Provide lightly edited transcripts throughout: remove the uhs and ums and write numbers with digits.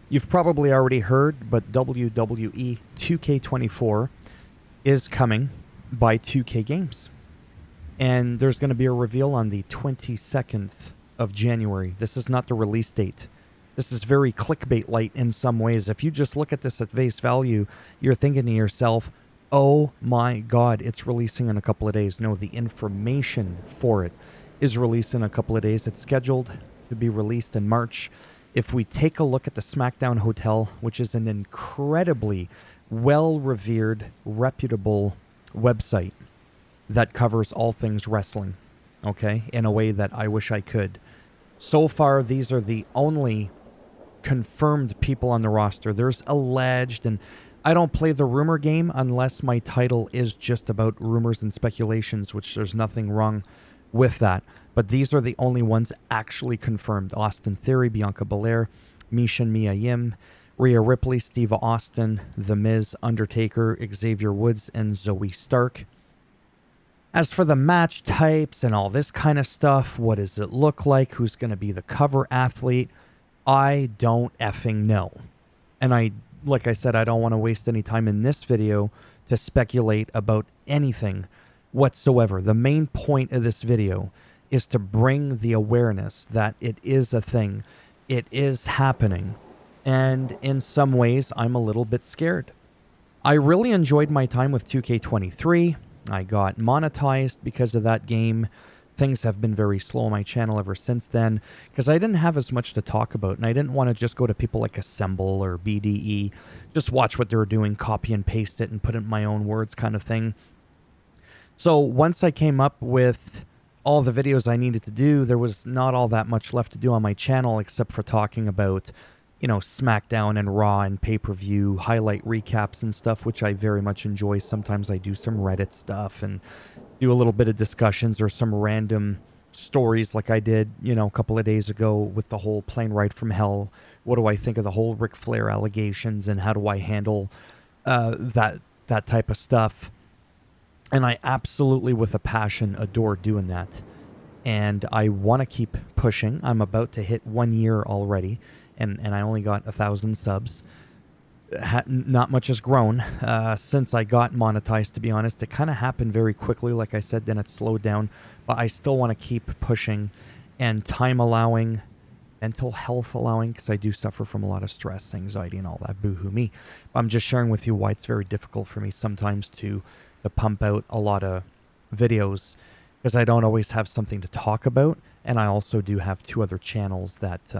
You've probably already heard, but WWE 2K24 is coming by 2K Games. And there's going to be a reveal on the 22nd of January. This is not the release date. This is very clickbait light in some ways. If you just look at this at face value, you're thinking to yourself, oh my God, it's releasing in a couple of days. No, the information for it is released in a couple of days. It's scheduled to be released in March. If we take a look at the SmackDown Hotel, which is an incredibly well-revered, reputable website that covers all things wrestling, okay, in a way that I wish I could. So far, these are the only confirmed people on the roster. There's alleged, and I don't play the rumor game unless my title is just about rumors and speculations, which there's nothing wrong with that. But these are the only ones actually confirmed. Austin Theory, Bianca Belair, Misha Mia Yim, Rhea Ripley, Steve Austin, The Miz, Undertaker, Xavier Woods, and Zoe Stark. As for the match types and all this kind of stuff, what does it look like? Who's going to be the cover athlete? I don't effing know. And like I said, I don't want to waste any time in this video to speculate about anything whatsoever. The main point of this video is to bring the awareness that it is a thing. It is happening. And in some ways, I'm a little bit scared. I really enjoyed my time with 2K23. I got monetized because of that game. Things have been very slow on my channel ever since then because I didn't have as much to talk about, and I didn't want to just go to people like Assemble or BDE, just watch what they were doing, copy and paste it, and put it in my own words kind of thing. So once I came up with all the videos I needed to do, there was not all that much left to do on my channel except for talking about, you know, SmackDown and Raw and pay-per-view, highlight recaps and stuff, which I very much enjoy. Sometimes I do some Reddit stuff and do a little bit of discussions or some random stories like I did, you know, a couple of days ago with the whole plane ride from hell. What do I think of the whole Ric Flair allegations and how do I handle that type of stuff? And I absolutely, with a passion, adore doing that. And I want to keep pushing. I'm about to hit 1 year already. And I only got 1,000 subs. Not much has grown since I got monetized, to be honest. It kind of happened very quickly, like I said, then it slowed down. But I still want to keep pushing, and time allowing, mental health allowing, because I do suffer from a lot of stress, anxiety, and all that. Boo-hoo me. But I'm just sharing with you why it's very difficult for me sometimes to pump out a lot of videos, because I don't always have something to talk about. And I also do have 2 other channels that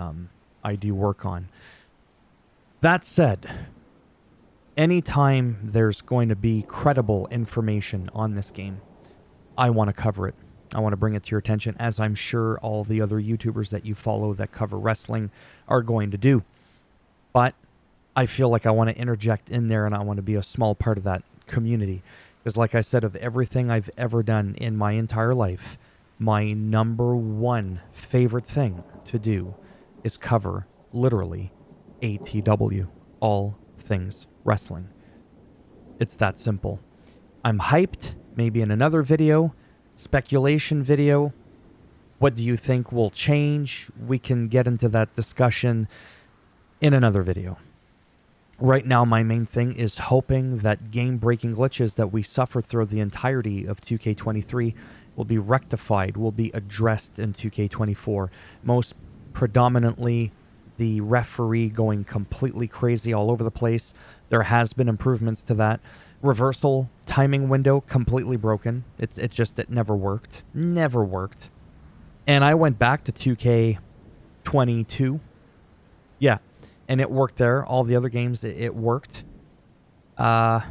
I do work on. That said, anytime there's going to be credible information on this game, I want to cover it. I want to bring it to your attention, as I'm sure all the other YouTubers that you follow that cover wrestling are going to do. But I feel like I want to interject in there, and I want to be a small part of that community. Because like I said, of everything I've ever done in my entire life, my number 1 favorite thing to do is cover, literally, ATW, all things wrestling. It's that simple. I'm hyped. Maybe in another video, speculation video, what do you think will change? We can get into that discussion in another video. Right now, my main thing is hoping that game-breaking glitches that we suffer through the entirety of 2K23 will be rectified, will be addressed in 2K24. Most predominantly, the referee going completely crazy all over the place. There has been improvements to that. Reversal timing window completely broken. It never worked. Never worked. And I went back to 2K22. Yeah. And it worked there. All the other games, it worked. Pin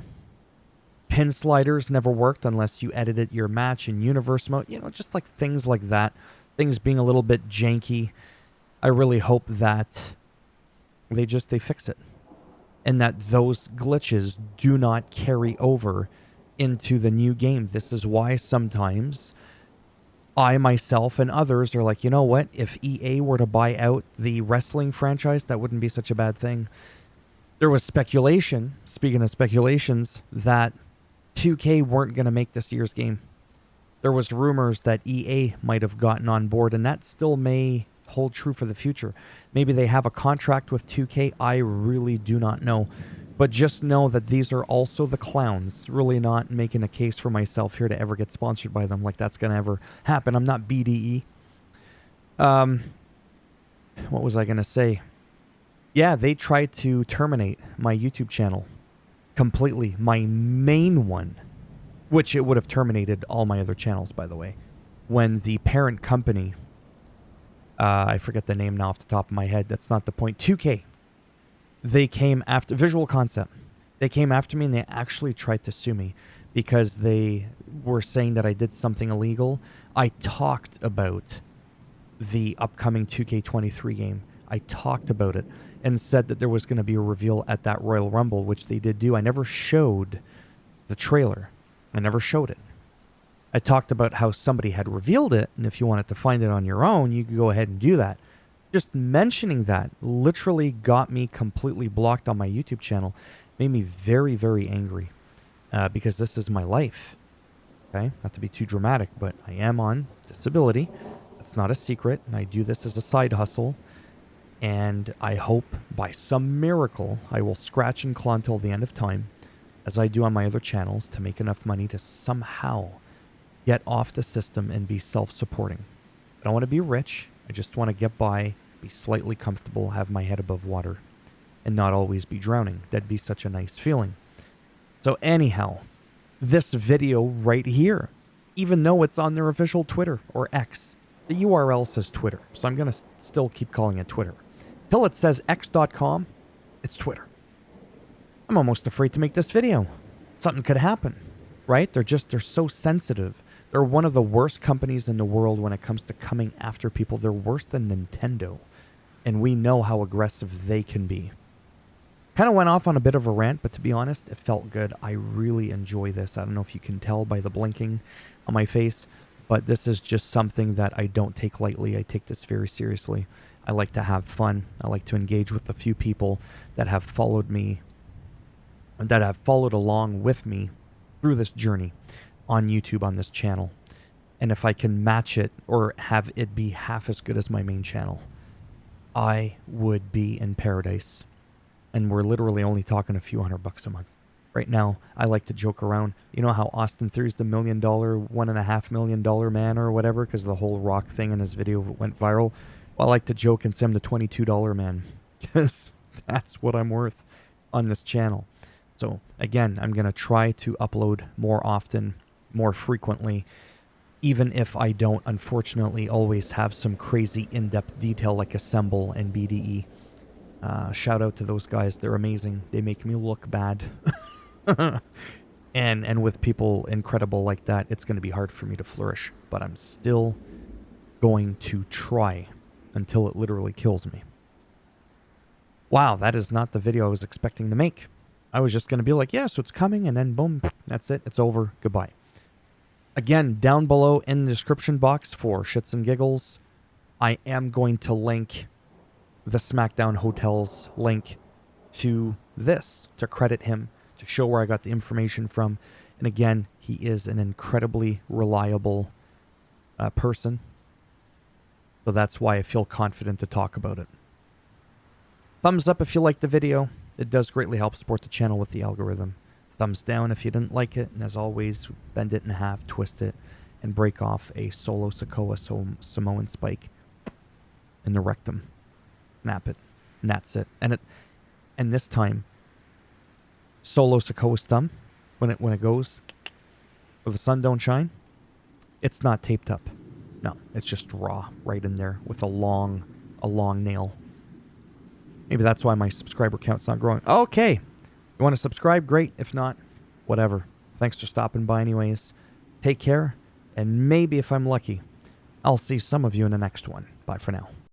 sliders never worked unless you edited your match in universe mode. You know, just like things like that. Things being a little bit janky. I really hope that they fix it. And that those glitches do not carry over into the new game. This is why sometimes I, myself, and others are like, you know what? If EA were to buy out the wrestling franchise, that wouldn't be such a bad thing. There was speculation, speaking of speculations, that 2K weren't going to make this year's game. There was rumors that EA might have gotten on board, and that still may hold true for the future. Maybe they have a contract with 2K. I really do not know. But just know that these are also the clowns. Really not making a case for myself here to ever get sponsored by them. Like that's going to ever happen. I'm not BDE. What was I going to say? Yeah, they tried to terminate my YouTube channel completely. My main one, which it would have terminated all my other channels, by the way. When the parent company, I forget the name now off the top of my head. That's not the point. 2K. They came after Visual Concept. They came after me and they actually tried to sue me because they were saying that I did something illegal. I talked about the upcoming 2K23 game. I talked about it and said that there was going to be a reveal at that Royal Rumble, which they did do. I never showed the trailer. I never showed it. I talked about how somebody had revealed it, and if you wanted to find it on your own, you could go ahead and do that. Just mentioning that literally got me completely blocked on my YouTube channel. Made me very, very angry because this is my life. Okay? Not to be too dramatic, but I am on disability. That's not a secret, and I do this as a side hustle. And I hope by some miracle I will scratch and claw until the end of time, as I do on my other channels, to make enough money to somehow get off the system and be self-supporting. I don't want to be rich. I just want to get by, be slightly comfortable, have my head above water, and not always be drowning. That'd be such a nice feeling. So anyhow, this video right here, even though it's on their official Twitter or X, the URL says Twitter. So I'm going to still keep calling it Twitter. Till it says x.com, it's Twitter. I'm almost afraid to make this video. Something could happen, right? They're so sensitive. They're one of the worst companies in the world when it comes to coming after people. They're worse than Nintendo. And we know how aggressive they can be. Kind of went off on a bit of a rant, but to be honest, it felt good. I really enjoy this. I don't know if you can tell by the blinking on my face, but this is just something that I don't take lightly. I take this very seriously. I like to have fun. I like to engage with the few people that have followed me, that have followed along with me through this journey on YouTube on this channel. And if I can match it or have it be half as good as my main channel, I would be in paradise. And we're literally only talking a few $100 a month. Right now, I like to joke around. You know how Austin Theory's the $1 million, $1.5 million man or whatever, because the whole rock thing in his video went viral? Well, I like to joke and say I'm the $22 man, because that's what I'm worth on this channel. So again, I'm going to try to upload more often, more frequently, even if I don't, unfortunately, always have some crazy in-depth detail like Assemble and BDE. Shout out to those guys. They're amazing. They make me look bad. and with people incredible like that, it's going to be hard for me to flourish. But I'm still going to try until it literally kills me. Wow, that is not the video I was expecting to make. I was just going to be like, yeah, so it's coming, and then boom, that's it. It's over. Goodbye. Again, down below in the description box for shits and giggles, I am going to link the SmackDown Hotels link to this, to credit him, to show where I got the information from. And again, he is an incredibly reliable person. So that's why I feel confident to talk about it. Thumbs up if you liked the video. It does greatly help support the channel with the algorithm. Thumbs down if you didn't like it. And as always, bend it in half, twist it, and break off a Solo Sikoa Samoan spike in the rectum. Snap it. And that's it. And this time, Solo Sikoa's thumb, when it goes, where the sun don't shine, it's not taped up. No, it's just raw right in there with a long nail. Maybe that's why my subscriber count's not growing. Okay. You want to subscribe? Great. If not, whatever. Thanks for stopping by anyways. Take care. And maybe if I'm lucky, I'll see some of you in the next one. Bye for now.